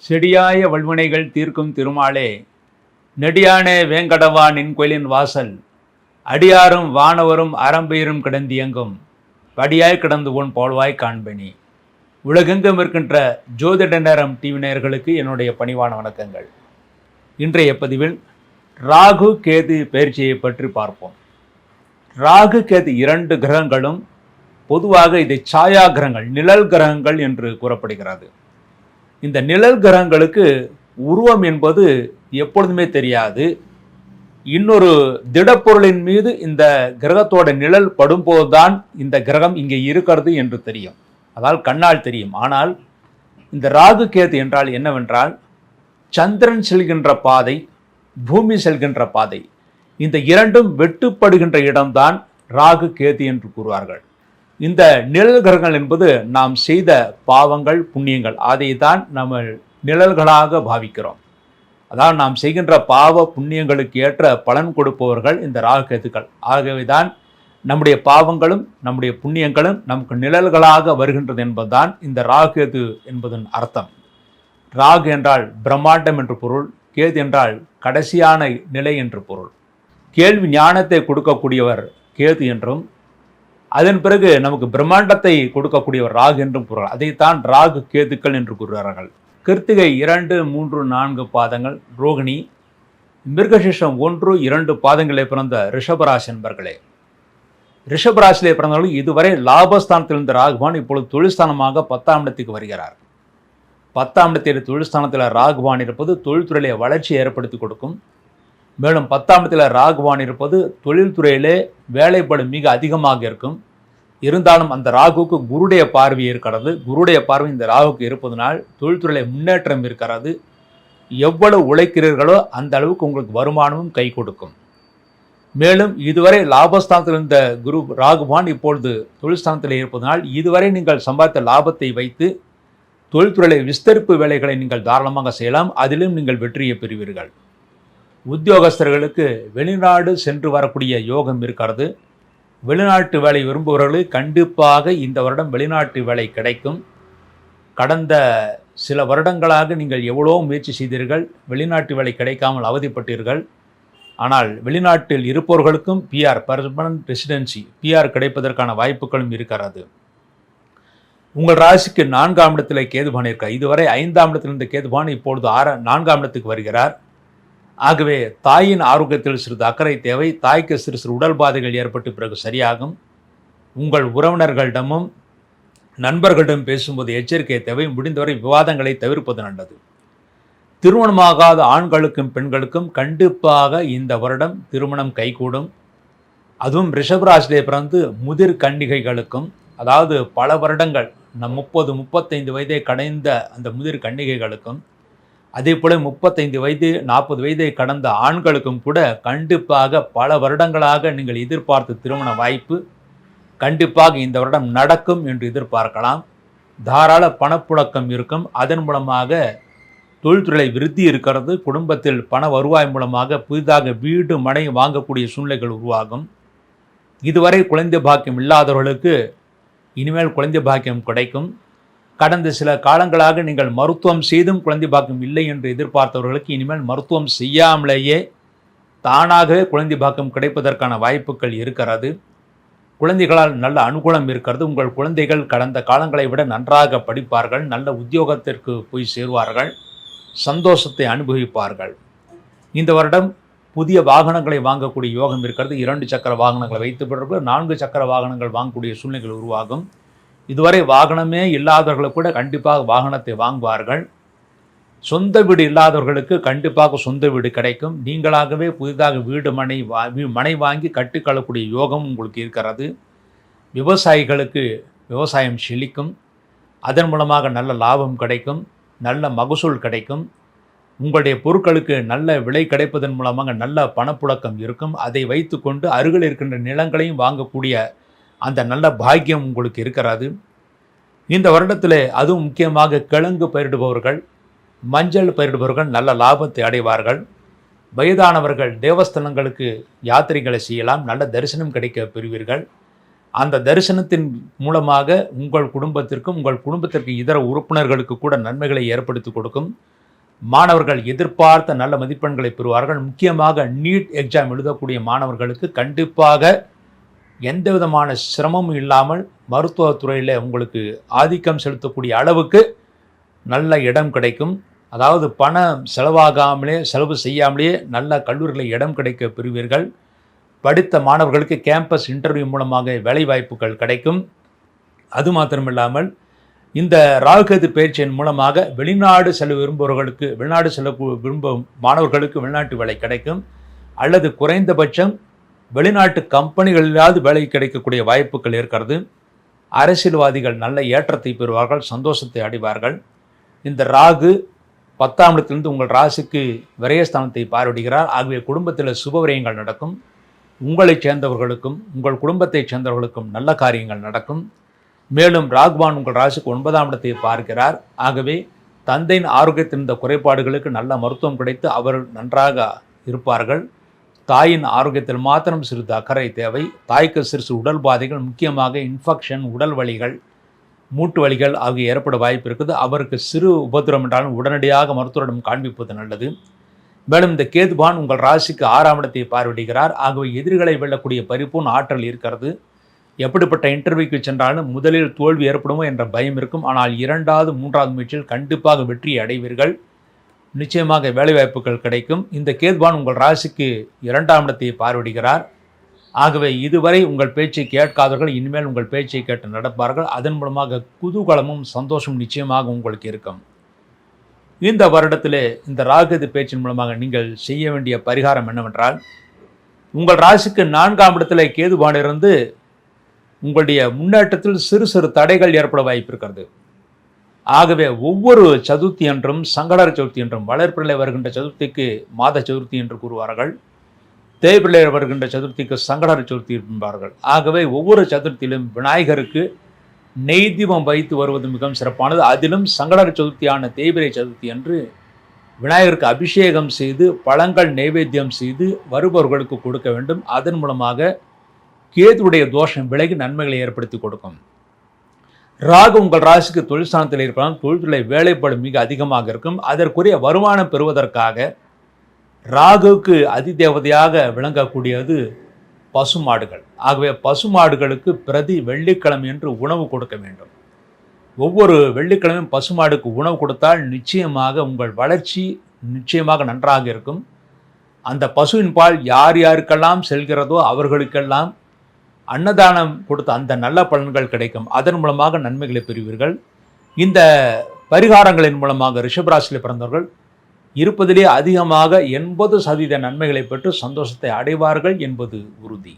செடியாய வல்வினைகள் தீர்க்கும் திருமாலே, நெடியானே வேங்கடவா நின் கோயிலின் வாசல், அடியாரும் வானவரும் அறம்பெயரும் கிடந்தியங்கும் படியாய் கிடந்து உன் போல்வாய் காண்பனி. உலகெங்கும் இருக்கின்ற ஜோதிட நேரம் டிவி நேயர்களுக்கு என்னுடைய பணிவான வணக்கங்கள். இன்றைய பதிவில் ராகு கேது பயிற்சியை பற்றி பார்ப்போம். ராகு கேது இரண்டு கிரகங்களும் பொதுவாக இதை சாயா கிரகங்கள், நிழல் கிரகங்கள் என்று கூறப்படுகிறது. இந்த நிழல் கிரகங்களுக்கு உருவம் என்பது எப்பொழுதுமே தெரியாது. இன்னொரு திடப்பொருளின் மீது இந்த கிரகத்தோட நிழல் படும்போதுதான் இந்த கிரகம் இங்கே இருக்கிறது என்று தெரியும், அதால் கண்ணால் தெரியும். ஆனால் இந்த ராகு கேது என்றால் என்னவென்றால், சந்திரன் செல்கின்ற பாதை, பூமி செல்கின்ற பாதை, இந்த இரண்டும் வெட்டுப்படுகின்ற இடம்தான் ராகு கேது என்று கூறுவார்கள். இந்த நிழல் கிரகங்கள் என்பது நாம் செய்த பாவங்கள் புண்ணியங்கள், அதை தான் நம்ம நிழல்களாக பாவிக்கிறோம். அதாவது நாம் செய்கின்ற பாவ புண்ணியங்களுக்கு ஏற்ற பலன் கொடுப்பவர்கள் இந்த ராகு கேதுக்கள். ஆகவே தான் நம்முடைய பாவங்களும் நம்முடைய புண்ணியங்களும் நமக்கு நிழல்களாக வருகின்றது என்பதுதான் இந்த ராகு கேது என்பதன் அர்த்தம். ராகு என்றால் பிரம்மாண்டம் என்று பொருள், கேது என்றால் கடைசியான நிலை என்று பொருள். கேள்வி ஞானத்தை கொடுக்கக்கூடியவர் கேது என்றும், அதன் பிறகு நமக்கு பிரம்மாண்டத்தை கொடுக்கக்கூடியவர் ராகு என்றும் கூறுவார். அதைத்தான் ராகு கேதுக்கள் என்று கூறுகிறார்கள். கிருத்திகை 2, 3, 4 பாதங்கள், ரோகிணி, மிருகசீஷம் 1, 2 பாதங்களை பிறந்த ரிஷபராசி என்பர்களே, ரிஷபராசியிலே பிறந்தவர்கள் இதுவரை லாபஸ்தானத்தில் இருந்த ராகுவான் இப்பொழுது தொழில்ஸ்தானமாக 10ஆம் இடத்துக்கு வருகிறார். 10ஆம் இடத்தில் தொழில்ஸ்தானத்தில் ராகுவான் இருப்பது தொழில்துறையிலே வளர்ச்சி ஏற்படுத்தி கொடுக்கும். மேலும் 10ஆம் இடத்தில் ராகுவான் இருப்பது தொழில்துறையிலே வேலைப்படு மிக அதிகமாக இருக்கும். இருந்தாலும் அந்த ராகுவுக்கு குருடைய பார்வை இருக்கிறது. குருடைய பார்வை இந்த ராகுக்கு இருப்பதனால் தொழில்துறையில முன்னேற்றம் இருக்கிறது. எவ்வளவு உழைக்கிறீர்களோ அந்த அளவுக்கு உங்களுக்கு வருமானமும் கை கொடுக்கும். மேலும் இதுவரை லாபஸ்தானத்தில் இருந்த குரு ராகுவான் இப்பொழுது தொழில்ஸ்தானத்தில் இருப்பதனால் இதுவரை நீங்கள் சம்பாதித்த லாபத்தை வைத்து தொழில்துறையில விஸ்தரிப்பு வேலைகளை நீங்கள் தாராளமாக செய்யலாம். அதிலும் நீங்கள் வெற்றியை பெறுவீர்கள். உத்தியோகஸ்தர்களுக்கு வெளிநாடு சென்று வரக்கூடிய யோகம் இருக்கிறது. வெளிநாட்டு வேலை விரும்புபவர்களுக்கு கண்டிப்பாக இந்த வருடம் வெளிநாட்டு வேலை கிடைக்கும். கடந்த சில வருடங்களாக நீங்கள் எவ்வளோ முயற்சி செய்தீர்கள், வெளிநாட்டு வேலை கிடைக்காமல் அவதிப்பட்டீர்கள். ஆனால் வெளிநாட்டில் இருப்பவர்களுக்கும் பிஆர், பெர்மனன்ட் ரெசிடென்சி, பிஆர் கிடைப்பதற்கான வாய்ப்புகளும் இருக்கிறது. உங்கள் ராசிக்கு 4ஆம் இடத்தில் கேதுபான் இருக்கார். இதுவரை 5ஆம் இடத்தில் இருந்த கேதுபான் இப்பொழுது 4ஆம் இடத்துக்கு வருகிறார். ஆகவே தாயின் ஆரோக்கியத்தில் சிறிது அக்கறை தேவை. தாய்க்கு சிறு சிறு உடல் பாதைகள் ஏற்பட்டு பிறகு சரியாகும். உங்கள் உறவினர்களிடமும் நண்பர்களிடம் பேசும்போது எச்சரிக்கை தேவை. முடிந்தவரை விவாதங்களை தவிர்ப்பது நல்லது. திருமணமாகாத ஆண்களுக்கும் பெண்களுக்கும் கண்டிப்பாக இந்த வருடம் திருமணம் கைகூடும். அதுவும் ரிஷபராசியிலே பிறந்து முதிர் கன்னிகைகளுக்கும், அதாவது பல வருடங்கள் 30, 35 வயதை கடைந்த அந்த முதிர் கன்னிகைகளுக்கும், அதே போல 35 வயது 40 வயதை கடந்த ஆண்களுக்கும் கூட கண்டிப்பாக பல வருடங்களாக நீங்கள் எதிர்பார்த்த திருமண வாய்ப்பு கண்டிப்பாக இந்த வருடம் நடக்கும் என்று எதிர்பார்க்கலாம். தாராள பணப்புழக்கம் இருக்கும். அதன் மூலமாக தொழில்துறை விருத்தி இருக்கிறது. குடும்பத்தில் பண வருவாய் மூலமாக புதிதாக வீடு மனை வாங்கக்கூடிய சூழ்நிலைகள் உருவாகும். இதுவரை குழந்தை பாக்கியம் இல்லாதவர்களுக்கு இனிமேல் குழந்தை பாக்கியம் கிடைக்கும். கடந்த சில காலங்களாக நீங்கள் மருத்துவம் செய்தும் குழந்தை பாக்கியம் இல்லை என்று எதிர்பார்த்தவர்களுக்கு இனிமேல் மருத்துவம் செய்யாமலேயே தானாகவே குழந்தை பாக்கியம் கிடைப்பதற்கான வாய்ப்புகள் இருக்கிறது. குழந்தைகளால் நல்ல அனுகூலம் இருக்கிறது. உங்கள் குழந்தைகள் கடந்த காலங்களை விட நன்றாக படிப்பார்கள், நல்ல உத்தியோகத்திற்கு போய் சேருவார்கள், சந்தோஷத்தை அனுபவிப்பார்கள். இந்த வருடம் புதிய வாகனங்களை வாங்கக்கூடிய யோகம் இருக்கிறது. 2 சக்கர வாகனங்களை வைத்து பிறகு 4 சக்கர வாகனங்கள் வாங்கக்கூடிய சூழ்நிலைகள் உருவாகும். இதுவரை வாகனமே இல்லாதவர்களுக்கு கூட கண்டிப்பாக வாகனத்தை வாங்குவார்கள். சொந்த வீடு இல்லாதவர்களுக்கு கண்டிப்பாக சொந்த வீடு கிடைக்கும். நீங்களாகவே புதிதாக வீடு மனை வாங்கி கட்டிக்கொள்ளக்கூடிய யோகம் உங்களுக்கு இருக்கிறது. விவசாயிகளுக்கு விவசாயம் செழிக்கும். அதன் மூலமாக நல்ல லாபம் கிடைக்கும், நல்ல மகசூல் கிடைக்கும். உங்களுடைய பொருட்களுக்கு நல்ல விலை கிடைப்பதன் மூலமாக நல்ல பணப்புழக்கம் இருக்கும். அதை வைத்து கொண்டு அருகில் இருக்கின்ற நிலங்களையும் வாங்கக்கூடிய அந்த நல்ல பாக்கியம் உங்களுக்கு இருக்கிறது. இந்த வருடத்தில் அதுவும் முக்கியமாக கிழங்கு பயிரிடுபவர்கள், மஞ்சள் பயிரிடுபவர்கள் நல்ல லாபத்தை அடைவார்கள். வயதானவர்கள் தேவஸ்தானங்களுக்கு யாத்திரைகளை செய்யலாம், நல்ல தரிசனம் கிடைக்க பெறுவீர்கள். அந்த தரிசனத்தின் மூலமாக உங்கள் குடும்பத்திற்கு இதர உறுப்பினர்களுக்கு கூட நன்மைகளை ஏற்படுத்தி கொடுக்கும். மாணவர்கள் எதிர்பார்த்த நல்ல மதிப்பெண்களை பெறுவார்கள். முக்கியமாக நீட் எக்ஸாம் எழுதக்கூடிய மாணவர்களுக்கு கண்டிப்பாக எந்த விதமான சிரமமும் இல்லாமல் மருத்துவத்துறையில் உங்களுக்கு ஆதிக்கம் செலுத்தக்கூடிய அளவுக்கு நல்ல இடம் கிடைக்கும். அதாவது பணம் செலவு செய்யாமலே நல்ல கல்லூரிகளில் இடம் கிடைக்க பெறுவீர்கள். படித்த மாணவர்களுக்கு கேம்பஸ் இன்டர்வியூ மூலமாக வேலை வாய்ப்புகள் கிடைக்கும். அது மாத்திரமில்லாமல் இந்த ராகுகேது பயிற்சியின் மூலமாக வெளிநாடு செல்ல விரும்பும் மாணவர்களுக்கு வெளிநாட்டு வேலை கிடைக்கும். அல்லது குறைந்தபட்சம் வெளிநாட்டு கம்பெனிகளிலாவது வேலை கிடைக்கக்கூடிய வாய்ப்புகள் இருக்கிறது. அரசியல்வாதிகள் நல்ல ஏற்றத்தை பெறுவார்கள், சந்தோஷத்தை அடைவார்கள். இந்த ராகு 10ஆம் இடத்திலிருந்து உங்கள் ராசிக்கு விரயஸ்தானத்தை பார்வையிடுகிறார். ஆகவே குடும்பத்தில் சுபவிரயங்கள் நடக்கும். உங்களைச் சேர்ந்தவர்களுக்கும் உங்கள் குடும்பத்தைச் சேர்ந்தவர்களுக்கும் நல்ல காரியங்கள் நடக்கும். மேலும் ராகுவான் உங்கள் ராசிக்கு 9ஆம் இடத்தை பார்க்கிறார். ஆகவே தந்தையின் ஆரோக்கியத்தின் இந்த குறைபாடுகளுக்கு நல்ல மருத்துவம் கிடைத்து அவர் நன்றாக இருப்பார்கள். தாயின் ஆரோக்கியத்தில் மாத்திரம் சிறிது அக்கறை தேவை. தாய்க்கு சிறு உடல் பாதைகள், முக்கியமாக இன்ஃபெக்ஷன், உடல் வலிகள், மூட்டு வலிகள் ஆகிய ஏற்பட வாய்ப்பு இருக்குது. அவருக்கு சிறு உபத்திரம் என்றாலும் உடனடியாக மருத்துவரிடம் காண்பிப்பது நல்லது. மேலும் இந்த கேதுபான் உங்கள் ராசிக்கு 6ஆம் இடத்தை பார்வையிடுகிறார். ஆகவே எதிரிகளை வெல்லக்கூடிய பரிபூர்ண ஆற்றல் இருக்கிறது. எப்படிப்பட்ட இன்டர்வியூக்கு சென்றாலும் முதலில் தோல்வி ஏற்படுமோ என்ற பயம் இருக்கும். ஆனால் 2வது 3வது முயற்சியில் கண்டிப்பாக வெற்றியை அடைவீர்கள். நிச்சயமாக வேலைவாய்ப்புகள் கிடைக்கும். இந்த கேதுபான் உங்கள் ராசிக்கு 2ஆம் இடத்தை பார்வையிடுகிறார். ஆகவே இதுவரை உங்கள் பேச்சை கேட்காதவர்கள் இனிமேல் உங்கள் பேச்சை கேட்டு நடப்பார்கள். அதன் மூலமாக குதூகலமும் சந்தோஷம் நிச்சயமாக உங்களுக்கு இருக்கும். இந்த வருடத்திலே இந்த ராகுகேது பேச்சின் மூலமாக நீங்கள் செய்ய வேண்டிய பரிகாரம் என்னவென்றால், உங்கள் ராசிக்கு 4ஆம் இடத்துல கேதுபான் இருந்து உங்களுடைய முன்னேற்றத்தில் சிறு சிறு தடைகள் ஏற்பட வாய்ப்பு இருக்கிறது. ஆகவே ஒவ்வொரு சதுர்த்தி என்றும் சங்கடர சதுர்த்தி என்றும், வளர்ப்பிள்ளை வருகின்ற சதுர்த்திக்கு மாத சதுர்த்தி என்று கூறுவார்கள். தேய்பிள்ளை வருகின்ற சதுர்த்திக்கு சங்கடர சதுர்த்தி என்பார்கள். ஆகவே ஒவ்வொரு சதுர்த்தியிலும் விநாயகருக்கு நெய் தீபம் வைத்து வருவது மிகவும் சிறப்பானது. அதிலும் சங்கடர சதுர்த்தியான தேய்பிரை சதுர்த்தி என்று விநாயகருக்கு அபிஷேகம் செய்து பழங்கள் நைவேத்தியம் செய்து வருபவர்களுக்கு கொடுக்க வேண்டும். அதன் மூலமாக கேதுவுடைய தோஷம் விலகி நன்மைகளை ஏற்படுத்தி கொடுக்கும். ராகு உங்கள் ராசிக்கு தொழில் ஸ்தானத்தில் இருக்கலாம். தொழில்துறை வேலைப்பாடு மிக அதிகமாக இருக்கும். அதற்குரிய வருமானம் பெறுவதற்காக ராகுவுக்கு அதிதேவதையாக விளங்கக்கூடியது பசுமாடுகள். ஆகவே பசுமாடுகளுக்கு பிரதி வெள்ளிக்கிழமை என்று உணவு கொடுக்க வேண்டும். ஒவ்வொரு வெள்ளிக்கிழமையும் பசுமாடுக்கு உணவு கொடுத்தால் நிச்சயமாக உங்கள் வளர்ச்சி நிச்சயமாக நன்றாக இருக்கும். அந்த பசுவின் பால் யார் யாருக்கெல்லாம் செல்கிறதோ அவர்களுக்கெல்லாம் அன்னதானம் கொடுத்த அந்த நல்ல பலன்கள் கிடைக்கும். அதன் மூலமாக நன்மைகளை பெறுவீர்கள். இந்த பரிகாரங்களின் மூலமாக ரிஷபராசியில் பிறந்தவர்கள் இருப்பதிலே அதிகமாக 80% நன்மைகளை பெற்று சந்தோஷத்தை அடைவார்கள் என்பது உறுதி.